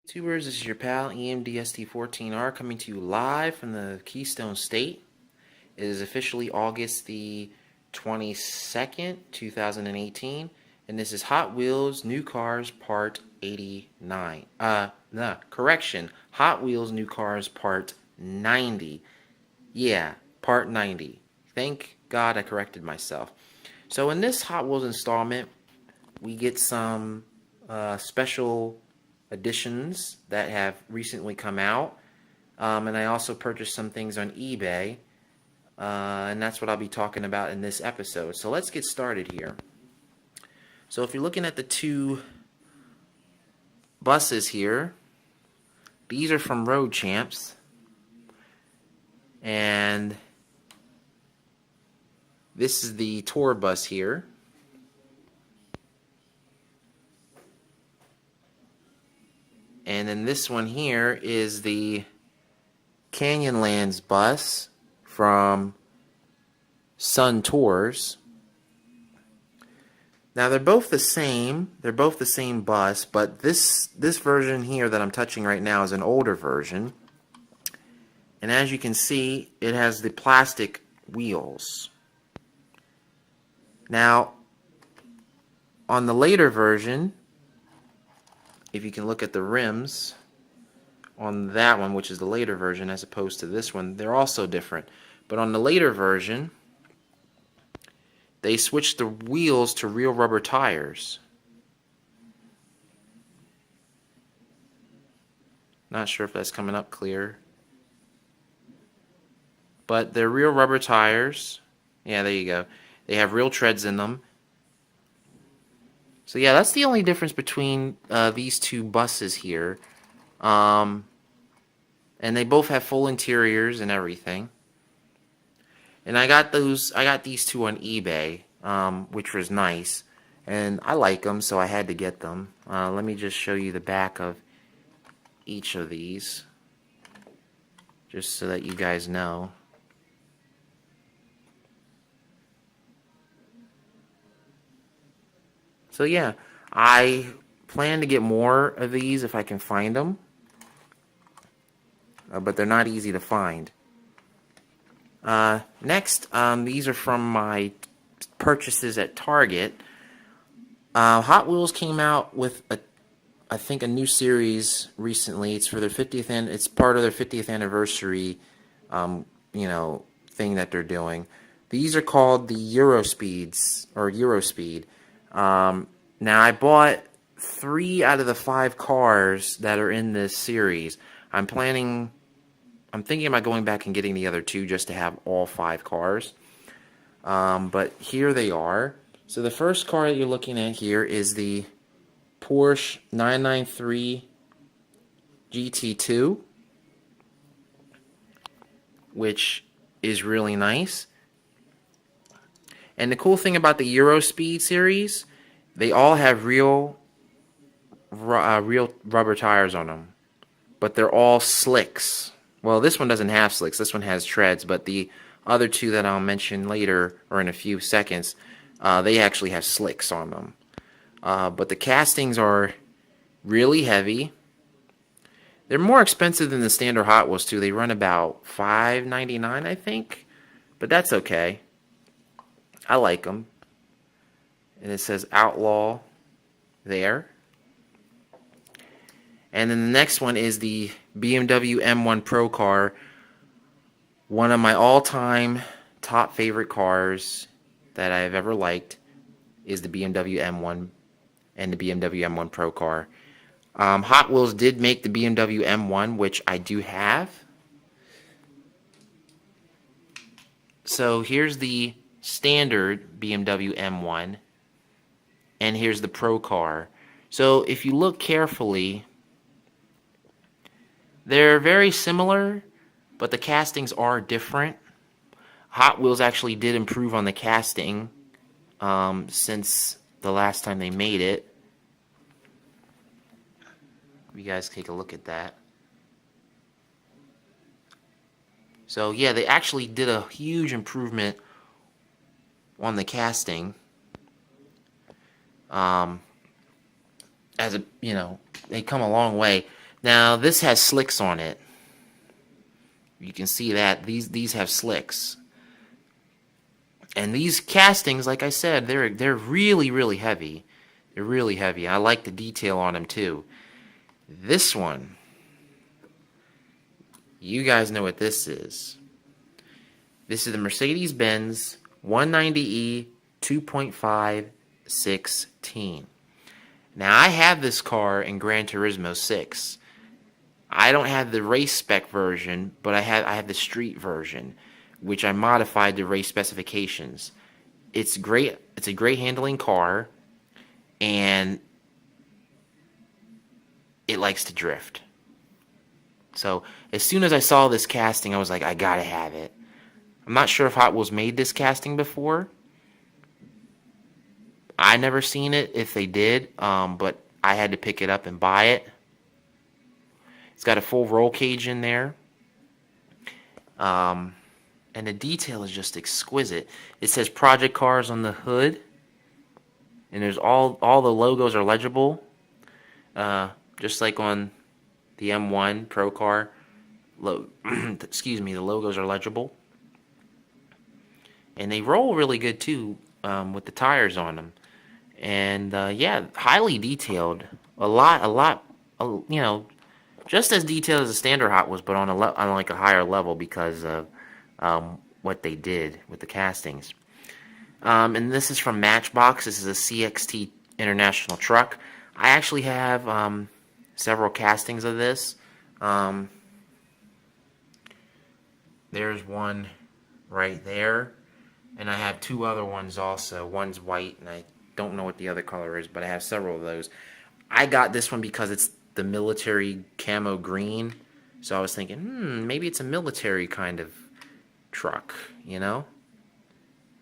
YouTubers, this is your pal EMDST14R coming to you live from the Keystone State. It is officially August the 22nd, 2018, and this is Hot Wheels New Cars Part 89. Correction, Hot Wheels New Cars Part 90. Yeah, Part 90. Thank God I corrected myself. So in this Hot Wheels installment, we get some special editions that have recently come out, and I also purchased some things on eBay, and that's what I'll be talking about in this episode. So let's get started here. So if you're looking at the two buses here, these are from Road Champs, and this is the tour bus here. And then this one here is the Canyonlands bus from Sun Tours. Now they're both the same. They're both the same bus, but this version here that I'm touching right now is an older version. And as you can see, it has the plastic wheels. Now, on the later version, if you can look at the rims on that one, which is the later version, as opposed to this one, they're also different. But on the later version, they switched the wheels to real rubber tires. Not sure if that's coming up clear. But they're real rubber tires. Yeah, there you go. They have real treads in them. So yeah, that's the only difference between these two buses here. And they both have full interiors and everything. And I got these two on eBay, which was nice. And I like them, so I had to get them. Let me just show you the back of each of these, just so that you guys know. So yeah, I plan to get more of these if I can find them, but they're not easy to find. Next, these are from my purchases at Target. Hot Wheels came out with I think a new series recently. It's for their 50th and it's part of their 50th anniversary, thing that they're doing. These are called the Gyro Speeds or Gyro Speed. Now I bought 3 out of the 5 cars that are in this series. I'm thinking about going back and getting the other 2 just to have all 5 cars. But here they are. So the first car that you're looking at here is the Porsche 993 GT2, which is really nice. And the cool thing about the Gyro Speed series, they all have real rubber tires on them, but they're all slicks. Well, this one doesn't have slicks. This one has treads, but the other 2 that I'll mention later or in a few seconds, they actually have slicks on them. But the castings are really heavy. They're more expensive than the standard Hot Wheels too. They run about $5.99, I think, but that's okay. I like them. And it says Outlaw there. And then the next one is the BMW M1 Pro car. One of my all-time top favorite cars that I've ever liked is the BMW M1 and the BMW M1 Pro car. Hot Wheels did make the BMW M1, which I do have. So here's the standard BMW M1, and here's the Pro car. So if you look carefully, they're very similar, but the castings are different. Hot Wheels actually did improve on the casting since the last time they made it. You guys take a look at that. So yeah, they actually did a huge improvement on the casting. As a, they come a long way. Now this has slicks on it. You can see that these have slicks. And these castings, like I said, they're really heavy. They're really heavy. I like the detail on them too. This one, you guys know what this is. This is the Mercedes-Benz 190E 2.5 16. Now I have this car in Gran Turismo 6. I don't have the race spec version, but I have the street version, which I modified to race specifications. It's great. It's a great handling car, and it likes to drift. So as soon as I saw this casting, I was like, I gotta have it. I'm not sure if Hot Wheels made this casting before. I never seen it if they did, but I had to pick it up and buy it. It's got a full roll cage in there. And the detail is just exquisite. It says Project Cars on the hood. And there's all the logos are legible. Just like on the M1 Pro Car. Excuse me, the logos are legible. And they roll really good too, with the tires on them. And yeah, highly detailed. A lot, you know, just as detailed as a standard Hot Wheels, but on like a higher level because of what they did with the castings. And this is from Matchbox. This is a CXT International truck. I actually have several castings of this. There's one right there, and I have two other ones also. One's white, and I don't know what the other color is, but I have several of those. I got this one because it's the military camo green, so I was thinking, maybe it's a military kind of truck, you know?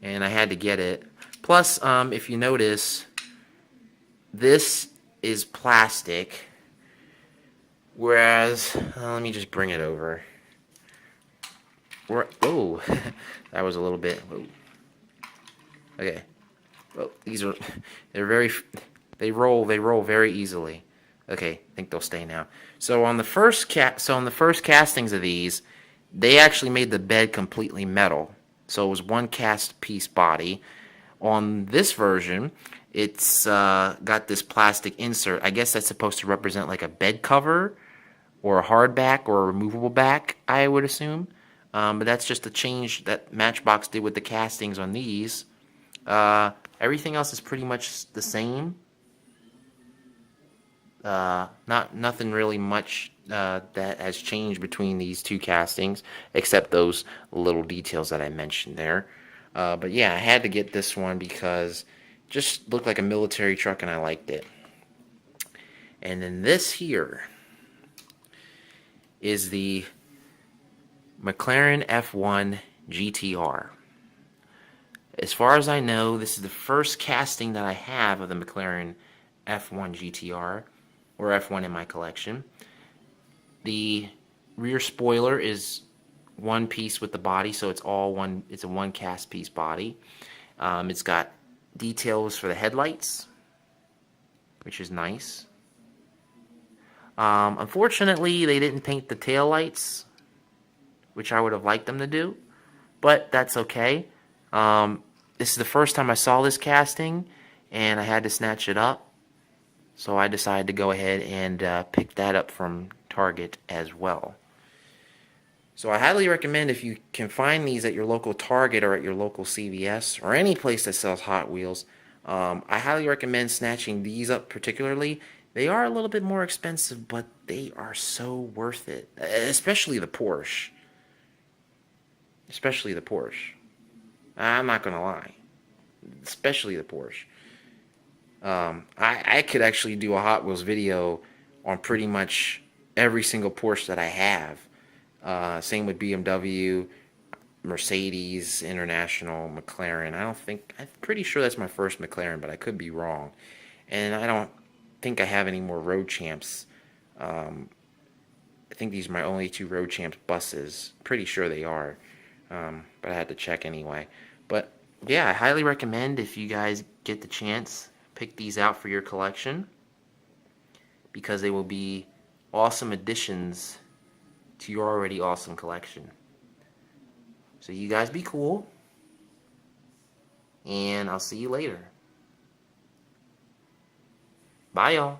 And I had to get it. Plus, if you notice, this is plastic, whereas, let me just bring it over. Oh, that was a little bit, whoa. Okay. Well, they roll very easily. Okay, I think they'll stay now. So on the first castings of these, they actually made the bed completely metal. So it was one cast piece body. On this version, it's got this plastic insert. I guess that's supposed to represent like a bed cover or a hard back or a removable back, I would assume. But that's just a change that Matchbox did with the castings on these. Everything else is pretty much the same. Nothing really much that has changed between these two castings, except those little details that I mentioned there. But yeah, I had to get this one because it just looked like a military truck and I liked it. And then this here is the McLaren F1 GTR. As far as I know, this is the first casting that I have of the McLaren F1 GTR, or F1 in my collection. The rear spoiler is one piece with the body, so it's all one. It's a one cast piece body. It's got details for the headlights, which is nice. Unfortunately, they didn't paint the taillights, which I would have liked them to do, but that's okay. This is the first time I saw this casting, and I had to snatch it up. So I decided to go ahead and pick that up from Target as well. So I highly recommend, if you can find these at your local Target or at your local CVS or any place that sells Hot Wheels, I highly recommend snatching these up particularly. They are a little bit more expensive, but they are so worth it. Especially the Porsche. Especially the Porsche. I'm not going to lie. Especially the Porsche. I could actually do a Hot Wheels video on pretty much every single Porsche that I have. Same with BMW, Mercedes, International, McLaren. I'm pretty sure that's my first McLaren, but I could be wrong. And I don't think I have any more Road Champs. I think these are my only two Road Champs buses. Pretty sure they are. But I had to check anyway. But yeah, I highly recommend, if you guys get the chance, pick these out for your collection, because they will be awesome additions to your already awesome collection. So you guys be cool, and I'll see you later. Bye, y'all.